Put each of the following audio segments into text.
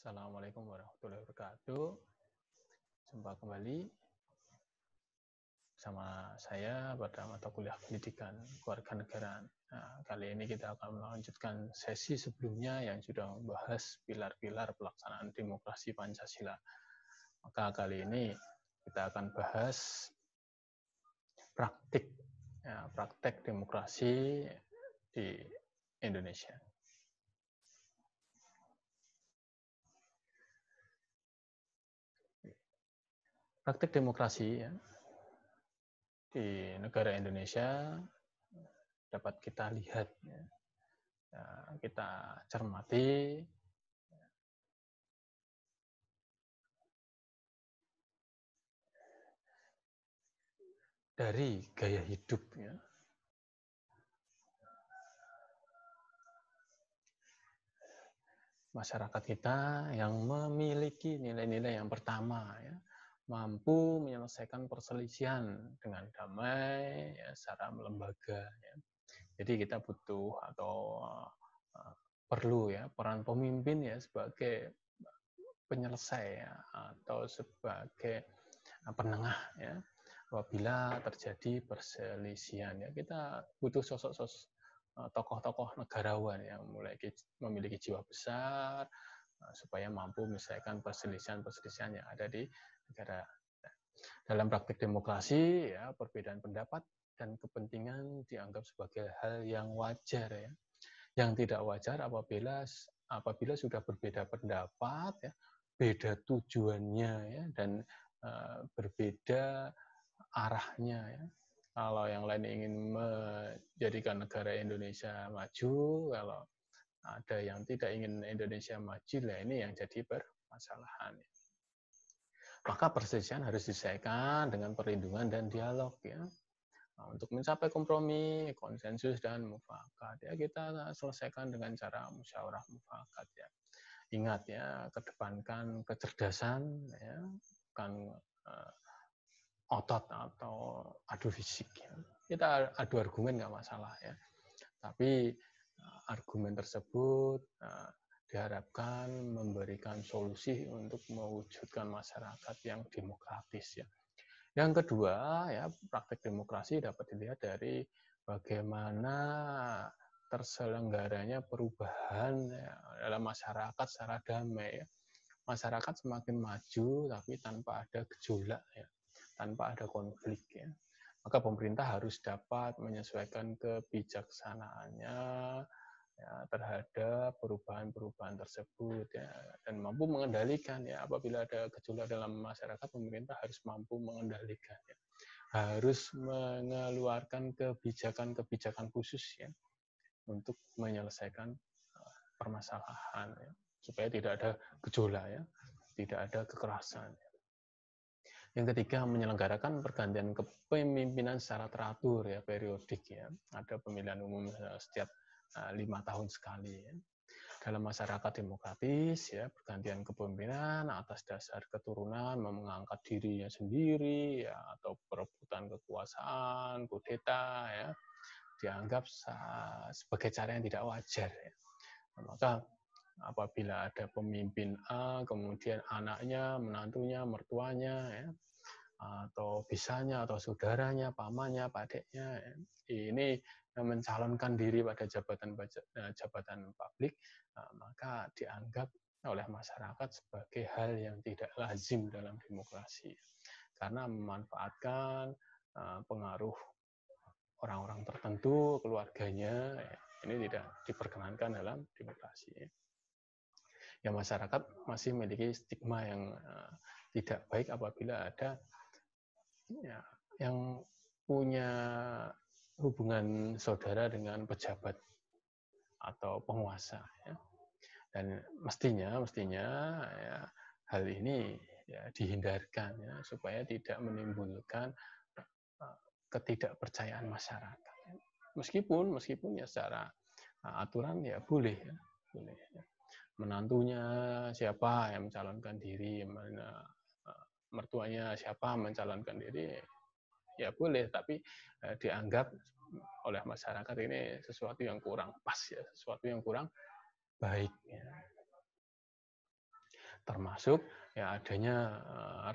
Assalamualaikum warahmatullahi wabarakatuh. Jumpa kembali sama saya pada mata kuliah pendidikan kewarganegaraan. Nah, kali ini kita akan melanjutkan sesi sebelumnya yang sudah membahas pilar-pilar pelaksanaan demokrasi Pancasila. Maka kali ini kita akan bahas praktik demokrasi di Indonesia. Praktik demokrasi ya, di negara Indonesia dapat kita lihat, ya, kita cermati dari gaya hidup. Ya. Masyarakat kita yang memiliki nilai-nilai yang pertama, ya, mampu menyelesaikan perselisihan dengan damai ya, secara lembaga. Ya. Jadi kita butuh atau perlu ya peran pemimpin ya sebagai penyelesai ya, atau sebagai penengah ya apabila terjadi perselisihan ya. Kita butuh sosok-sosok tokoh-tokoh negarawan yang memiliki jiwa besar supaya mampu menyelesaikan perselisihan-perselisihan yang ada di negara. Dalam praktik demokrasi ya, perbedaan pendapat dan kepentingan dianggap sebagai hal yang wajar ya. Yang tidak wajar apabila sudah berbeda pendapat ya, beda tujuannya ya, dan berbeda arahnya ya. Kalau yang lain ingin menjadikan negara Indonesia maju, kalau ada yang tidak ingin Indonesia maju, lah ini yang jadi permasalahan. Maka perselisihan harus diselesaikan dengan perlindungan dan dialog ya. Nah, untuk mencapai kompromi, konsensus dan mufakat ya, kita selesaikan dengan cara musyawarah mufakat ya. Ingat ya, kedepankan kecerdasan ya, bukan otot atau adu fisik ya. Kita adu argumen nggak masalah ya, tapi argumen tersebut diharapkan memberikan solusi untuk mewujudkan masyarakat yang demokratis ya. Yang kedua ya, praktik demokrasi dapat dilihat dari bagaimana terselenggaranya perubahan ya, dalam masyarakat secara damai ya. Masyarakat semakin maju tapi tanpa ada gejolak ya, tanpa ada konflik ya. Maka pemerintah harus dapat menyesuaikan kebijaksanaannya ya, terhadap perubahan-perubahan tersebut ya, dan mampu mengendalikan ya. Apabila ada gejolak dalam masyarakat, pemerintah harus mampu mengendalikan ya. Harus mengeluarkan kebijakan-kebijakan khusus ya untuk menyelesaikan permasalahan ya, supaya tidak ada gejolak ya, tidak ada kekerasan. Yang ketiga, menyelenggarakan pergantian kepemimpinan secara teratur ya, periodik ya. Ada pemilihan umum setiap 5 tahun sekali ya. Dalam masyarakat demokratis ya, pergantian kepemimpinan atas dasar keturunan, mengangkat dirinya sendiri ya, atau perebutan kekuasaan, kudeta ya, dianggap sebagai cara yang tidak wajar ya. Maka apabila ada pemimpin A, kemudian anaknya, menantunya, mertuanya ya, atau bisanya, atau saudaranya, pamannya, padeknya ya, ini mencalonkan diri pada jabatan publik, maka dianggap oleh masyarakat sebagai hal yang tidak lazim dalam demokrasi, karena memanfaatkan pengaruh orang-orang tertentu, keluarganya, ini tidak diperkenankan dalam demokrasi. Ya, masyarakat masih memiliki stigma yang tidak baik apabila ada ya, yang punya hubungan saudara dengan pejabat atau penguasa ya. Dan mestinya ya, hal ini ya dihindarkan ya, supaya tidak menimbulkan ketidakpercayaan masyarakat. Meskipun ya secara aturan ya boleh ya, boleh ya. Menantunya siapa yang mencalonkan diri, mertuanya siapa mencalonkan diri, ya boleh, tapi dianggap oleh masyarakat ini sesuatu yang kurang pas ya, sesuatu yang kurang baik ya. termasuk ya adanya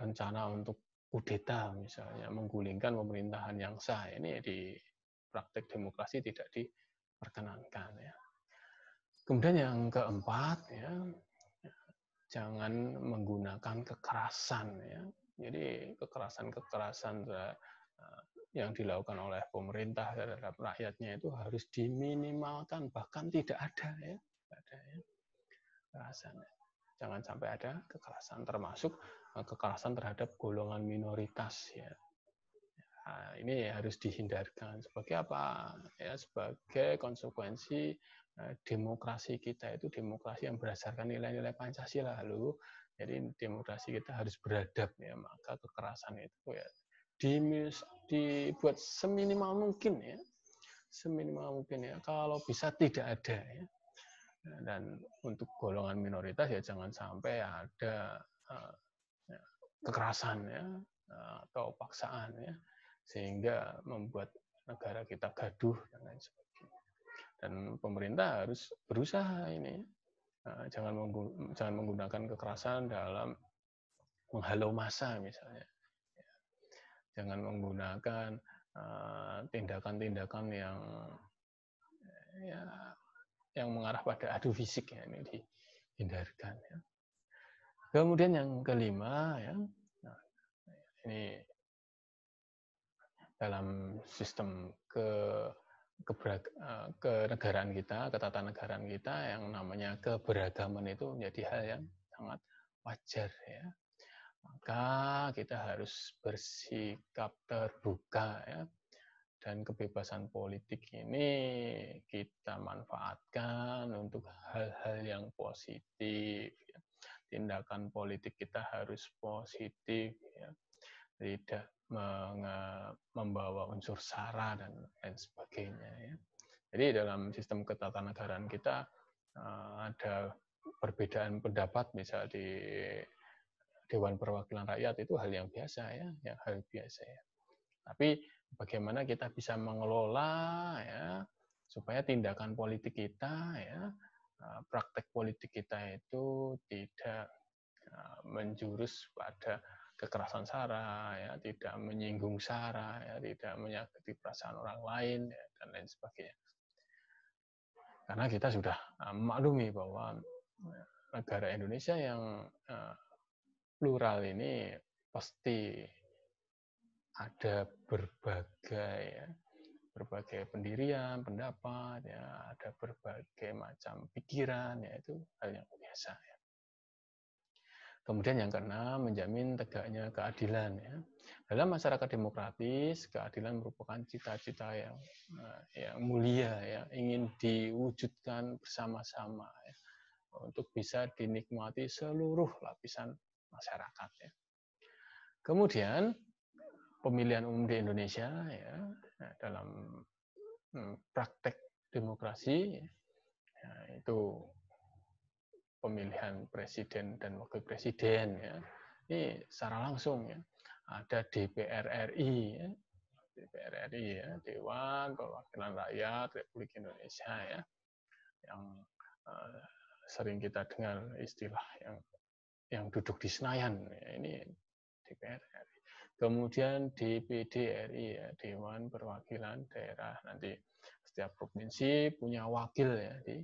rencana untuk kudeta misalnya, menggulingkan pemerintahan yang sah. Ini di praktek demokrasi tidak diperkenankan ya. Kemudian yang keempat ya, jangan menggunakan kekerasan ya. Jadi kekerasan-kekerasan yang dilakukan oleh pemerintah terhadap rakyatnya itu harus diminimalkan, bahkan tidak ada ya. Kekerasan. Jangan sampai ada kekerasan, termasuk kekerasan terhadap golongan minoritas ya. Nah, ini harus dihindarkan. Sebagai apa? Ya, sebagai konsekuensi demokrasi kita itu demokrasi yang berdasarkan nilai-nilai Pancasila. Lalu, jadi demokrasi kita harus beradab ya. Maka kekerasan itu ya dibuat seminimal mungkin ya. Seminimal mungkin ya. Kalau bisa tidak ada ya. Dan untuk golongan minoritas ya jangan sampai ada kekerasan ya atau paksaan ya, sehingga membuat negara kita gaduh dan lain sebagainya. Dan pemerintah harus berusaha ini jangan menggunakan kekerasan dalam menghalau massa misalnya. Jangan menggunakan tindakan-tindakan yang mengarah pada adu fisik ya, ini dihindarkan ya. Kemudian yang kelima ya, ini dalam sistem kenegaraan kita, ketatanegaraan kita yang namanya keberagaman itu menjadi hal yang sangat wajar ya. Maka kita harus bersikap terbuka ya. Dan kebebasan politik ini kita manfaatkan untuk hal-hal yang positif. Ya. Tindakan politik kita harus positif, ya. Tidak membawa unsur sara dan lain sebagainya. Ya. Jadi dalam sistem ketatanegaraan kita ada perbedaan pendapat, misal di Dewan Perwakilan Rakyat itu hal yang biasa ya, yang hal biasa ya. Tapi bagaimana kita bisa mengelola ya supaya tindakan politik kita ya, praktek politik kita itu tidak menjurus pada kekerasan sara ya, tidak menyinggung sara ya, tidak menyakiti perasaan orang lain ya, dan lain sebagainya. Karena kita sudah memaklumi bahwa negara Indonesia yang plural ini pasti ada berbagai pendirian, pendapat, ya, ada berbagai macam pikiran, ya itu hal yang biasa. Ya. Kemudian yang keenam, menjamin tegaknya keadilan. Ya. Dalam masyarakat demokratis, keadilan merupakan cita-cita yang mulia, ya, ingin diwujudkan bersama-sama ya, untuk bisa dinikmati seluruh lapisan masyarakat. Ya. Kemudian pemilihan umum di Indonesia ya, dalam praktek demokrasi ya, itu pemilihan presiden dan wakil presiden ya, ini secara langsung ya, ada DPR RI ya, DPR RI ya, Dewan Perwakilan Rakyat Republik Indonesia ya, yang sering kita dengar istilah yang duduk di Senayan ya, ini DPR RI. Kemudian DPD RI ya, Dewan Perwakilan Daerah, nanti setiap provinsi punya wakil ya di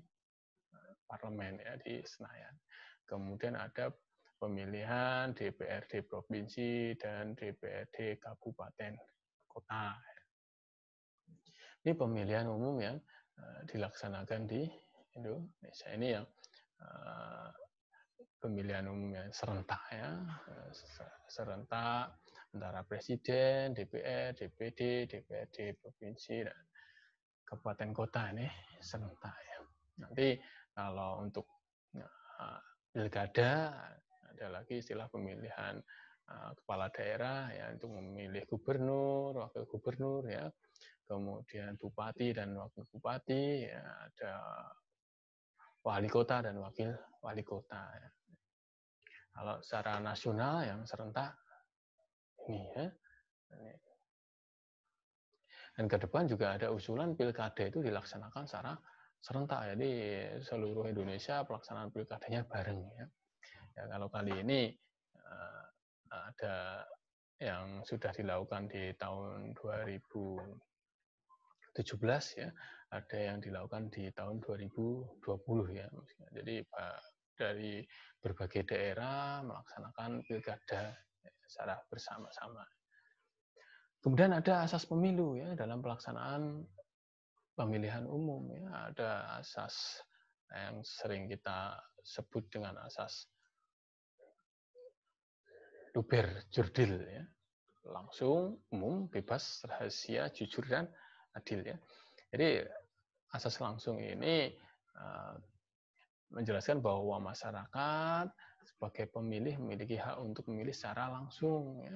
parlemen ya di Senayan. Kemudian ada pemilihan DPRD provinsi dan DPRD kabupaten kota. Ini pemilihan umum yang dilaksanakan di Indonesia. Ini yang pemilihan umum yang serentak ya, serentak antara presiden, DPR, DPD, DPRD provinsi dan kabupaten kota, ini serentak ya. Nanti kalau untuk pilkada ada lagi istilah pemilihan kepala daerah ya, untuk memilih gubernur, wakil gubernur ya, kemudian bupati dan wakil bupati ya, ada wali kota dan wakil wali kota ya. Kalau secara nasional yang serentak ini ya. Dan ke depan juga ada usulan pilkada itu dilaksanakan secara serentak, jadi seluruh Indonesia pelaksanaan pilkadanya bareng ya. Ya, kalau kali ini ada yang sudah dilakukan di tahun 2017 ya, ada yang dilakukan di tahun 2020 ya. Jadi dari berbagai daerah melaksanakan pilkada secara bersama-sama. Kemudian ada asas pemilu ya dalam pelaksanaan pemilihan umum ya, ada asas yang sering kita sebut dengan asas luber jurdil ya, langsung, umum, bebas, rahasia, jujur dan adil ya. Jadi asas langsung ini menjelaskan bahwa masyarakat sebagai pemilih memiliki hak untuk memilih secara langsung ya.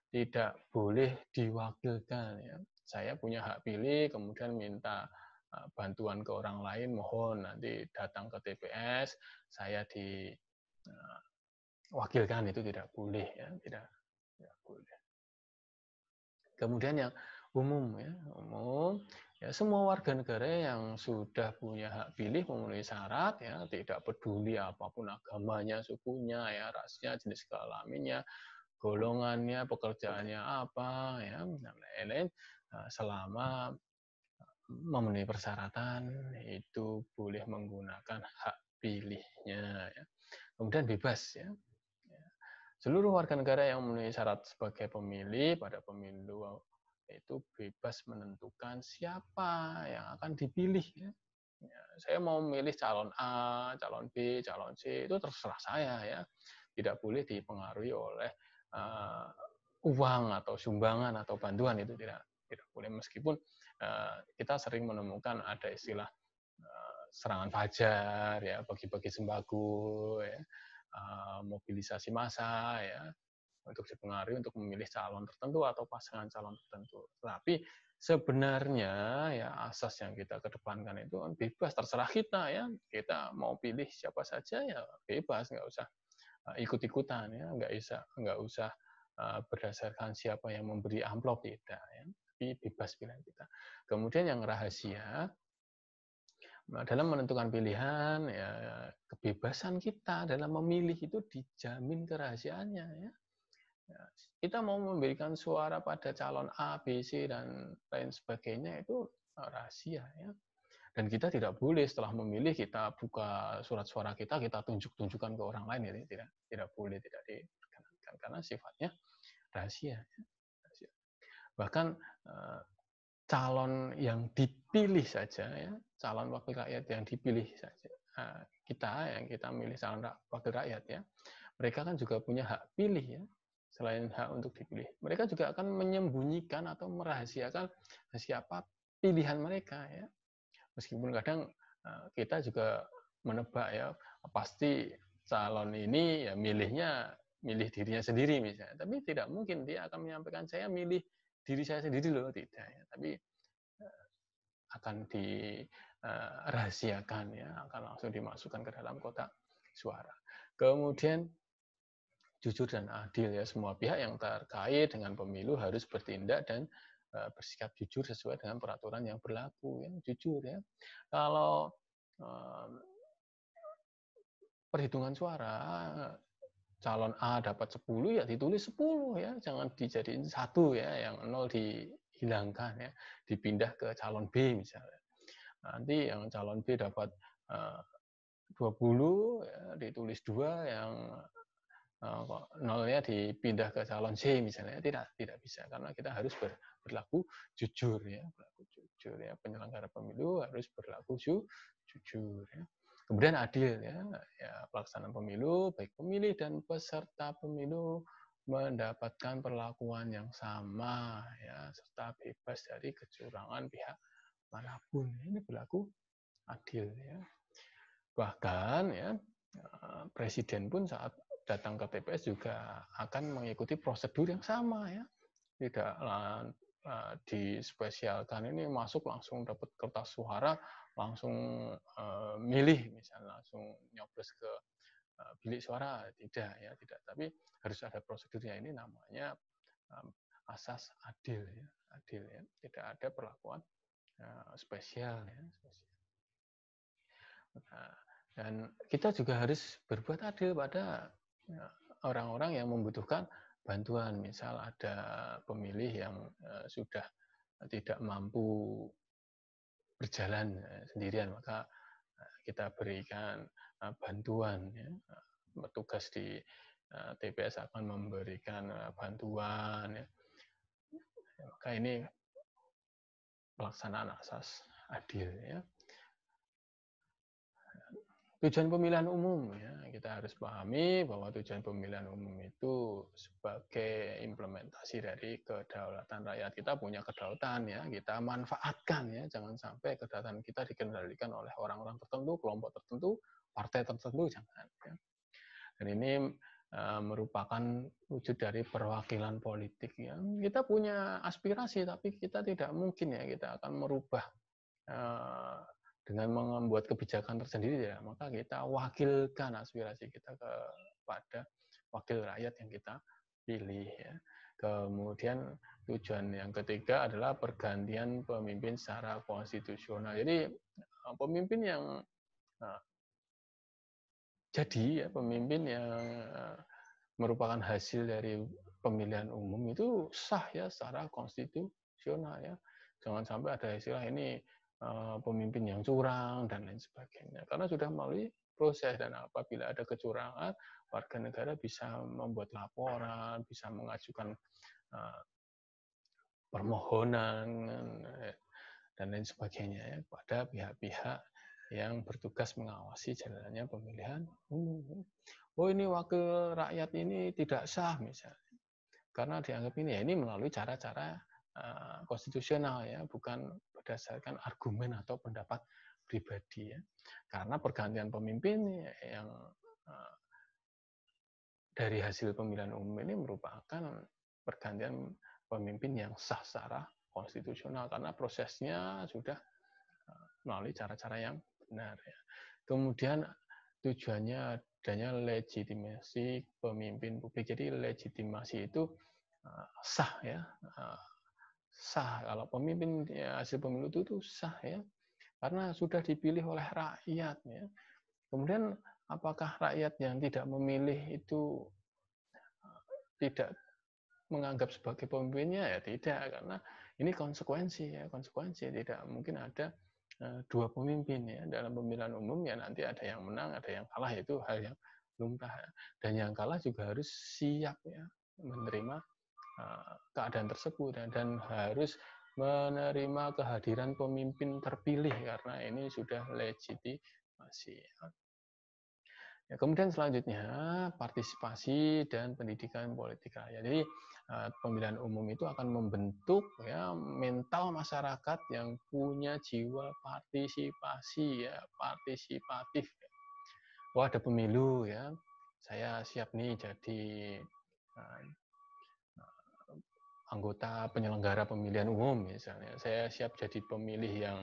Tidak boleh diwakilkan ya. Saya punya hak pilih kemudian minta bantuan ke orang lain, mohon nanti datang ke TPS saya diwakilkan, itu tidak boleh ya, tidak boleh. Kemudian yang umum ya, umum ya, semua warga negara yang sudah punya hak pilih memenuhi syarat ya, tidak peduli apapun agamanya, sukunya ya, rasnya, jenis kelaminnya, golongannya, pekerjaannya apa ya, dan lain-lain, selama memenuhi persyaratan itu boleh menggunakan hak pilihnya ya. Kemudian bebas ya. Seluruh warga negara yang memenuhi syarat sebagai pemilih pada pemilu itu bebas menentukan siapa yang akan dipilih ya. Saya mau memilih calon A, calon B, calon C, itu terserah saya ya. Tidak boleh dipengaruhi oleh uang atau sumbangan atau bantuan, itu tidak boleh, meskipun kita sering menemukan ada istilah serangan fajar ya, bagi-bagi sembako ya, mobilisasi massa ya, untuk dipengaruhi untuk memilih calon tertentu atau pasangan calon tertentu. Tapi sebenarnya ya asas yang kita kedepankan itu bebas, terserah kita ya. Kita mau pilih siapa saja ya bebas, nggak usah ikut-ikutan ya, nggak usah berdasarkan siapa yang memberi amplop, tidak ya. Tapi bebas pilihan kita. Kemudian yang rahasia, dalam menentukan pilihan ya, kebebasan kita dalam memilih itu dijamin kerahasiaannya ya. Kita mau memberikan suara pada calon A, B, C dan lain sebagainya itu rahasia ya. Dan kita tidak boleh setelah memilih kita buka surat suara kita tunjukkan ke orang lain, ini tidak boleh, tidak diperkenankan karena sifatnya rahasia. Bahkan calon yang dipilih saja ya, calon wakil rakyat yang dipilih saja, yang kita milih calon wakil rakyat ya, mereka kan juga punya hak pilih ya. Selain hak untuk dipilih, mereka juga akan menyembunyikan atau merahasiakan siapa pilihan mereka ya. Meskipun kadang kita juga menebak ya, pasti calon ini ya milih dirinya sendiri misalnya, tapi tidak mungkin dia akan menyampaikan saya milih diri saya sendiri loh, tidak ya. Tapi akan dirahasiakan ya, akan langsung dimasukkan ke dalam kotak suara. Kemudian jujur dan adil ya, semua pihak yang terkait dengan pemilu harus bertindak dan bersikap jujur sesuai dengan peraturan yang berlaku ya, jujur ya. Kalau perhitungan suara calon A dapat 10 ya ditulis 10 ya, jangan dijadiin 1 ya, yang 0 dihilangkan ya, dipindah ke calon B misalnya. Nanti yang calon B dapat 20 ya, ditulis 2, yang nolnya dipindah ke calon C misalnya. Tidak bisa, karena kita harus berlaku jujur ya, penyelenggara pemilu harus berlaku jujur ya. Kemudian adil ya, pelaksanaan pemilu baik pemilih dan peserta pemilu mendapatkan perlakuan yang sama ya, serta bebas dari kecurangan pihak manapun. Ini berlaku adil ya. Bahkan ya, presiden pun saat datang ke TPS juga akan mengikuti prosedur yang sama ya. Tidak dispesialkan ini masuk langsung dapat kertas suara, langsung milih misalnya, langsung nyoblos ke bilik suara, tidak ya, tidak. Tapi harus ada prosedurnya, ini namanya asas adil ya, adil ya. Tidak ada perlakuan spesial ya. Dan kita juga harus berbuat adil pada orang-orang yang membutuhkan bantuan. Misal ada pemilih yang sudah tidak mampu berjalan sendirian, maka kita berikan bantuan. Ya. Petugas di TPS akan memberikan bantuan. Ya. Maka ini pelaksanaan asas adil. Ya. Tujuan pemilihan umum, ya, kita harus pahami bahwa tujuan pemilihan umum itu sebagai implementasi dari kedaulatan rakyat. Kita punya kedaulatan, ya, kita manfaatkan, ya, jangan sampai kedaulatan kita dikendalikan oleh orang-orang tertentu, kelompok tertentu, partai tertentu, jangan. Ya. Dan ini merupakan wujud dari perwakilan politik. Ya. Kita punya aspirasi, tapi kita tidak mungkin, ya, kita akan merubah dengan membuat kebijakan tersendiri, ya, maka kita wakilkan aspirasi kita kepada wakil rakyat yang kita pilih. Ya. Kemudian tujuan yang ketiga adalah pergantian pemimpin secara konstitusional. Jadi pemimpin yang jadi, ya, pemimpin yang merupakan hasil dari pemilihan umum itu sah, ya, secara konstitusional. Ya. Jangan sampai ada istilah ini pemimpin yang curang dan lain sebagainya, karena sudah melalui proses. Dan apabila ada kecurangan, warga negara bisa membuat laporan, bisa mengajukan permohonan dan lain sebagainya, ya, pada pihak-pihak yang bertugas mengawasi jalannya pemilihan umum. Oh, ini wakil rakyat ini tidak sah misalnya, karena dianggap ini melalui cara-cara konstitusional, ya, bukan berdasarkan argumen atau pendapat pribadi, ya. Karena pergantian pemimpin yang dari hasil pemilihan umum ini merupakan pergantian pemimpin yang sah secara konstitusional, karena prosesnya sudah melalui cara-cara yang benar. Ya. Kemudian tujuannya adanya legitimasi pemimpin publik. Jadi legitimasi itu sah, ya, sah. Kalau pemimpin, ya, hasil pemilu itu sah, ya, karena sudah dipilih oleh rakyat. Ya. Kemudian apakah rakyat yang tidak memilih itu tidak menganggap sebagai pemimpinnya? Ya tidak, karena ini konsekuensi, ya, konsekuensi. Tidak mungkin ada dua pemimpin, ya, dalam pemilihan umum, ya, nanti ada yang menang, ada yang kalah, itu hal yang lumrah. Ya. Dan yang kalah juga harus siap, ya, menerima keadaan tersebut, ya, dan harus menerima kehadiran pemimpin terpilih karena ini sudah legitimasi. Ya, kemudian selanjutnya partisipasi dan pendidikan politik rakyat. Jadi pemilihan umum itu akan membentuk, ya, mental masyarakat yang punya jiwa partisipasi, ya, partisipatif. Wah, ada pemilu, ya, saya siap nih jadi anggota penyelenggara pemilihan umum misalnya. Saya siap jadi pemilih yang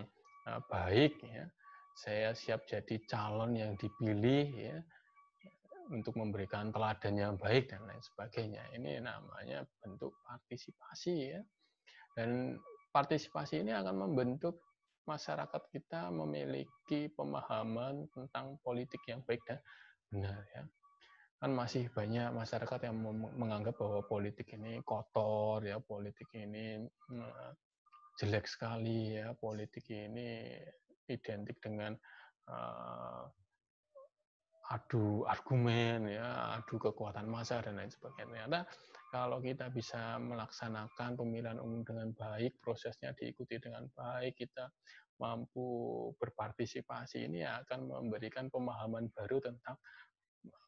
baik, ya. Saya siap jadi calon yang dipilih, ya, untuk memberikan teladan yang baik dan lain sebagainya. Ini namanya bentuk partisipasi, ya. Dan partisipasi ini akan membentuk masyarakat kita memiliki pemahaman tentang politik yang baik dan benar, ya. Kan masih banyak masyarakat yang menganggap bahwa politik ini kotor, ya, politik ini jelek sekali, ya, politik ini identik dengan adu argumen, ya, adu kekuatan massa dan lain sebagainya. Ternyata kalau kita bisa melaksanakan pemilihan umum dengan baik, prosesnya diikuti dengan baik, kita mampu berpartisipasi, ini akan memberikan pemahaman baru tentang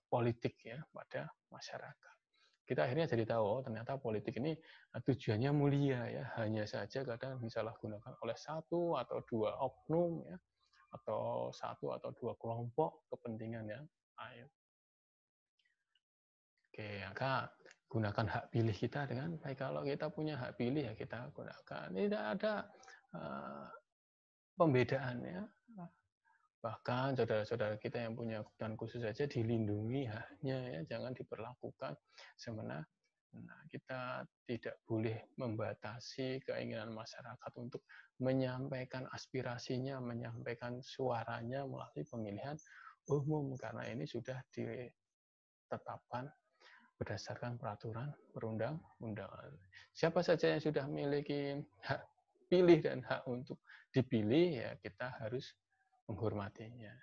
politik, ya, pada masyarakat. Kita akhirnya jadi tahu, oh, ternyata politik ini tujuannya mulia, ya, hanya saja kadang disalahgunakan oleh satu atau dua oknum, ya, atau satu atau dua kelompok kepentingan yang lain. Oke, maka gunakan hak pilih kita dengan baik. Kalau kita punya hak pilih, ya, kita gunakan. Tidak ada pembedaan, ya. Bahkan saudara-saudara kita yang punya kebutuhan khusus saja dilindungi haknya, ya, jangan diperlakukan semena. Nah, kita tidak boleh membatasi keinginan masyarakat untuk menyampaikan aspirasinya, menyampaikan suaranya melalui pemilihan umum karena ini sudah ditetapkan berdasarkan peraturan perundang-undangan. Siapa saja yang sudah memiliki hak pilih dan hak untuk dipilih, ya kita harus menghormatinya.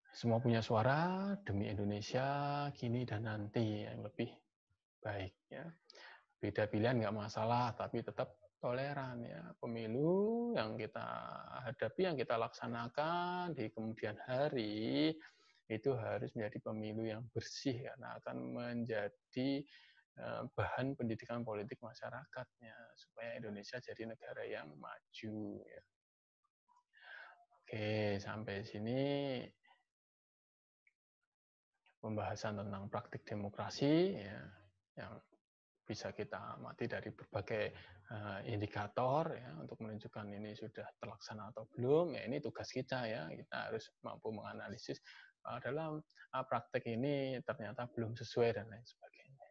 Semua punya suara demi Indonesia kini dan nanti yang lebih baik. Ya. Beda pilihan nggak masalah, tapi tetap toleran ya. Pemilu yang kita hadapi, yang kita laksanakan di kemudian hari itu harus menjadi pemilu yang bersih karena akan menjadi bahan pendidikan politik masyarakatnya supaya Indonesia jadi negara yang maju. Ya. Oke, sampai sini pembahasan tentang praktik demokrasi ya, yang bisa kita amati dari berbagai indikator ya untuk menunjukkan ini sudah terlaksana atau belum. Ya ini tugas kita ya, kita harus mampu menganalisis dalam praktek ini ternyata belum sesuai dan lain sebagainya.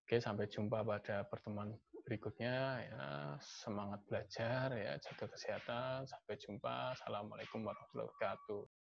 Oke, sampai jumpa pada pertemuan berikutnya ya. Semangat belajar ya, jaga kesehatan. Sampai jumpa. Assalamualaikum warahmatullahi wabarakatuh.